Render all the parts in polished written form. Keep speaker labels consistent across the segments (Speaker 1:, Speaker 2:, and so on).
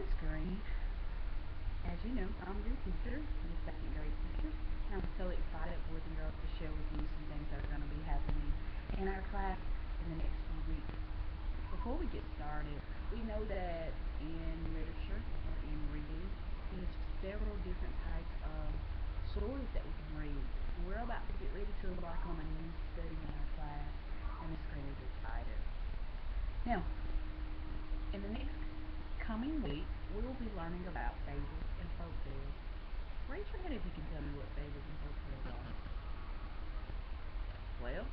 Speaker 1: Miss Green. As you know, I'm your teacher, your second grade teacher. And I'm so excited, boys and girls, to share with you some things that are going to be happening in our class in the next few weeks. Before we get started, we know that in literature or in reading, there's several different types of stories that we can read. We're about to get ready to embark on a new study in our class, and Miss Green is excited. Now, in the next coming week, we will be learning about fables and folk tales. Raise your hand if you can tell me what fables and folk tales are. Well,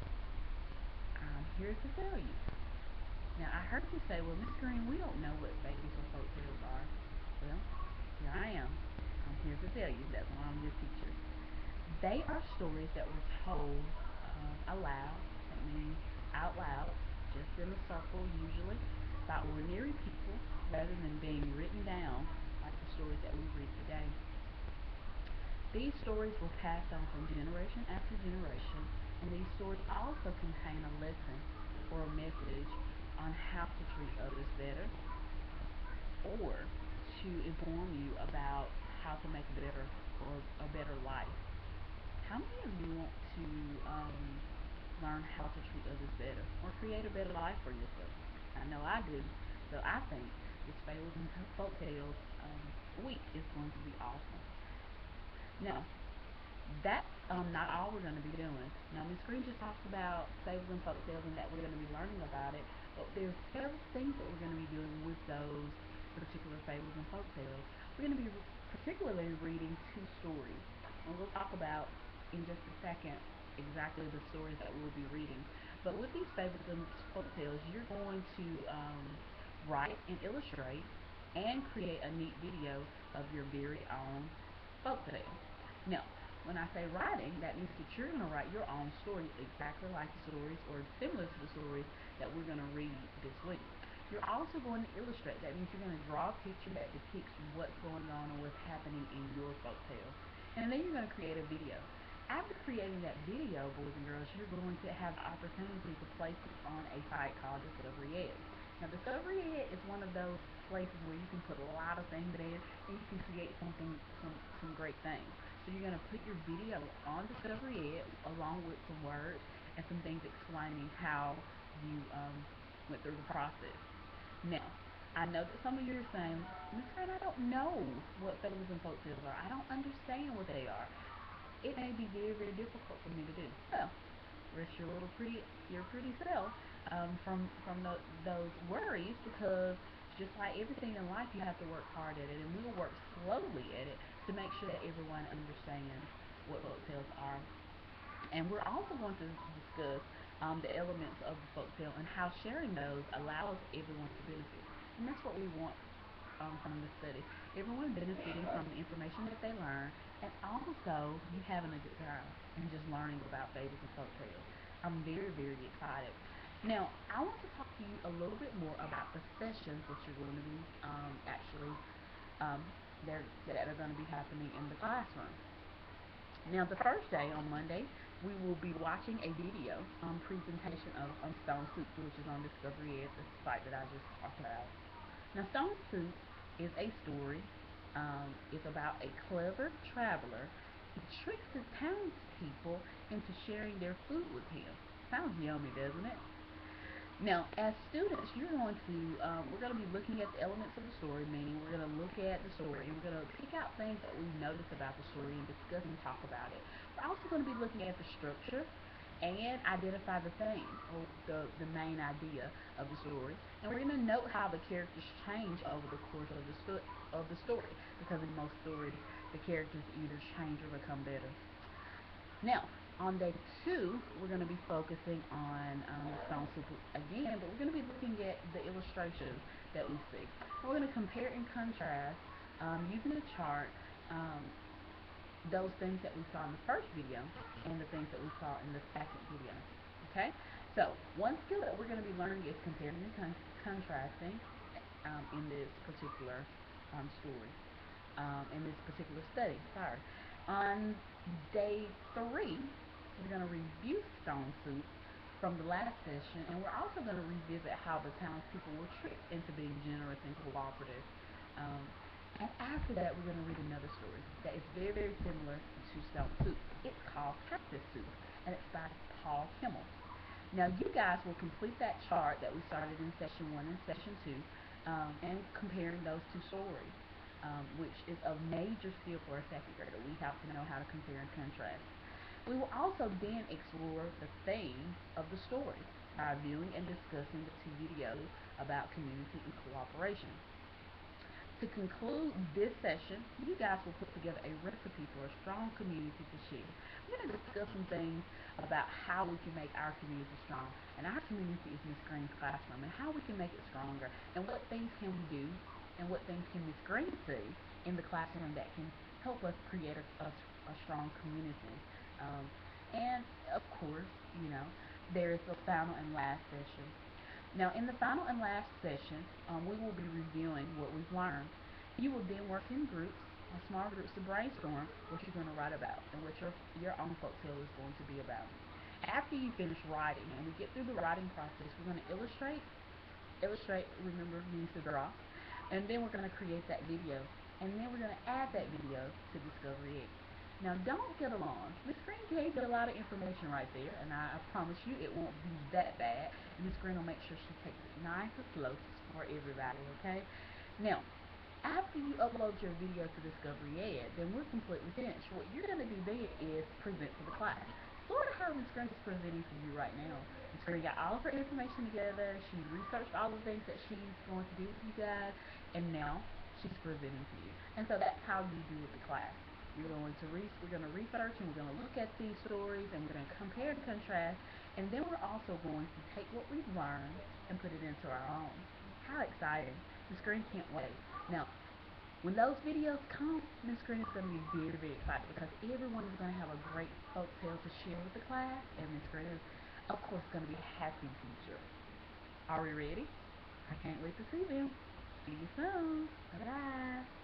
Speaker 1: I'm here to tell you. Now, I heard you say, well, Miss Green, we don't know what fables or folk tales are. Well, here I am. I'm here to tell you. That's why I'm your teacher. They are stories that were told aloud. That means out loud, just in a circle usually, by ordinary people rather than being written down like the stories that we read today. These stories were passed on from generation after generation, and these stories also contain a lesson or a message on how to treat others better or to inform you about how to make a better or a better life. How many of you want to learn how to treat others better or create a better life for yourself? I know I do. So I think this Fables and Folk Tales week is going to be awesome. Now, that's not all we're going to be doing. Now, Miss Green just talked about Fables and Folk Tales and that we're going to be learning about it, but there's several things that we're going to be doing with those particular Fables and Folk Tales. We're going to be particularly reading two stories, and we'll talk about in just a second exactly the stories that we'll be reading. But with these Fables and Folk Tales, you're going to write and illustrate and create a neat video of your very own folk tale. Now, when I say writing, that means that you're going to write your own story exactly like the stories or similar to the stories that we're going to read this week. You're also going to illustrate. That means you're going to draw a picture that depicts what's going on or what's happening in your folk tale. And then you're going to create a video. After creating that video, boys and girls, you're going to have the opportunity to place it on a site called Discovery Ed. Now, Discovery Ed is one of those places where you can put a lot of things in and you can create some great things. So you're going to put your video on Discovery Ed along with some words and some things explaining how you went through the process. Now, I know that some of you are saying, Miss Grant, I don't know what fables and folk tales are. I don't understand what they are. It may be very, very difficult for me to do. Well, rest your pretty self from those worries, because just like everything in life, you have to work hard at it, and we'll work slowly at it to make sure that everyone understands what folk tales are. And we're also going to discuss the elements of the folk tale and how sharing those allows everyone to benefit. And that's what we want from the study. Everyone benefiting from the information that they learn, and also you having a good time and just learning about fables and folk tales. I'm very, very excited. Now, I want to talk to you a little bit more about the sessions that you're going to be actually that are going to be happening in the classroom. Now, the first day on Monday, we will be watching a video presentation of Stone Soup, which is on Discovery Ed, the site that I just talked about. Now, Stone Soup is a story. It's about a clever traveler who tricks his townspeople into sharing their food with him. Sounds yummy, doesn't it? Now, as students, we're going to be looking at the elements of the story, meaning we're going to look at the story and we're going to pick out things that we've noticed about the story and discuss and talk about it. We're also going to be looking at the structure and identify the theme or the main idea of the story. And we're going to note how the characters change over the course of the story, because in most stories, the characters either change or become better. Now, on day 2, we're going to be focusing on Stone Soup again, but we're going to be looking at the illustrations that we see. We're going to compare and contrast using a chart those things that we saw in the first video and the things that we saw in the second video. Okay? So, one skill that we're going to be learning is comparing and contrasting in this particular story, in this particular study. Sorry. On day 3, we're going to review Stone Soup from the last session, and we're also going to revisit how the townspeople were tricked into being generous and cooperative Um, and after that, we're going to read another story that is very, very similar to Stone Soup. It's called Cactus Soup, and it's by Paul Kimmel. Now, you guys will complete that chart that we started in session 1 and session 2, and comparing those two stories, which is a major skill for a second grader. We have to know how to compare and contrast. We will also then explore the theme of the story by viewing and discussing the two videos about community and cooperation. To conclude this session, you guys will put together a recipe for a strong community to share. We're going to discuss some things about how we can make our community strong. And our community is Miss Green's classroom, and how we can make it stronger, and what things can we do, and what things can Miss Green see in the classroom that can help us create a strong community. And of course, you know, there is the final and last session. Now, in the final and last session, we will be reviewing what we've learned. You will then work in groups, small groups, to brainstorm what you're going to write about and what your own folktale is going to be about. After you finish writing and we get through the writing process, we're going to illustrate. Illustrate, remember, means to draw. And then we're going to create that video. And then we're going to add that video to Discovery 8. Now, don't get alarmed. Miss Green gave you a lot of information right there, and I promise you it won't be that bad. And Miss Green will make sure she takes it nice and slow for everybody, okay? Now, after you upload your video to Discovery Ed, then we're completely finished. What you're going to do then is present to the class. Sort of how Miss Green is presenting to you right now. Miss Green got all of her information together. She researched all the things that she's going to do with you guys, and now she's presenting to you. And so that's how you do with the class. We're going to research, and we're going to look at these stories, and we're going to compare and contrast, and then we're also going to take what we've learned and put it into our own. How exciting. Miss Green can't wait. Now, when those videos come, Miss Green is going to be very, very excited, because everyone is going to have a great folk tale to share with the class, and Miss Green is, of course, going to be a happy teacher. Are we ready? I can't wait to see them. See you soon. Bye-bye.